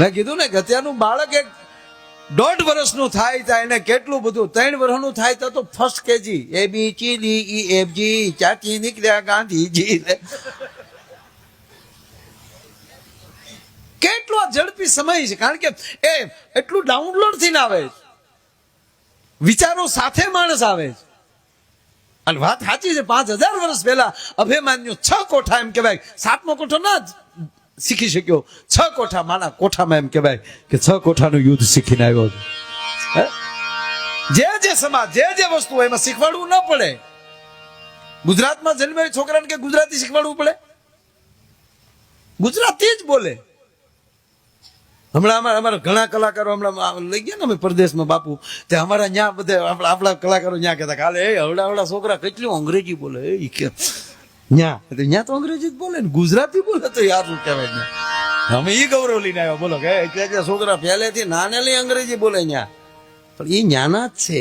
મેં કીધું ને કે અત્યારનું બાળક એક 1.5 વર્ષનું થાય ત્યાં એને કેટલું બધું, 3 વર્ષનું થાય તો ફર્સ્ટ કેજી ABCDEFG ચાચી નીકળ્યા ગાંધીજી. કેટલો ઝડપી સમય છે, કારણ કે એ એટલું ડાઉનલોડ થઈને આવે છે, વિચારો સાથે માણસ આવે છે. અને વાત સાચી છે, 5000 વર્ષ પહેલા અભિમાન્યુ 6 કોઠા એમ કહેવાય, 7મો કોઠો ના શીખી શક્યો, 6 કોઠા માના કોઠામાં એમ કહેવાય કે 6 કોઠાનું યુદ્ધ શીખીને આવ્યો છે. જે સમાજ જે વસ્તુ હોય એમાં શીખવાડવું ન પડે. ગુજરાતમાં જન્મેલા છોકરાને કે ગુજરાતી શીખવાડવું પડે? ગુજરાતી જ બોલે. હમણાં અમારા ઘણા કલાકારો હમણાં લઈ ગયા ને અમે પરદેશમાં બાપુ, તે અમારા ત્યાં બધા આપણા કલાકારો ત્યાં કહેતા કાલે હવડા છોકરા કેટલું અંગ્રેજી બોલે. એ કે ત્યાં તો અંગ્રેજી જ બોલે ને, ગુજરાતી બોલે તો યાર શું કહેવાય. અમે એ ગૌરવ લઈને આવ્યા, બોલો કે છોકરા પહેલેથી નાનેલી અંગ્રેજી બોલે ત્યાં, પણ એ ન્યાના જ છે.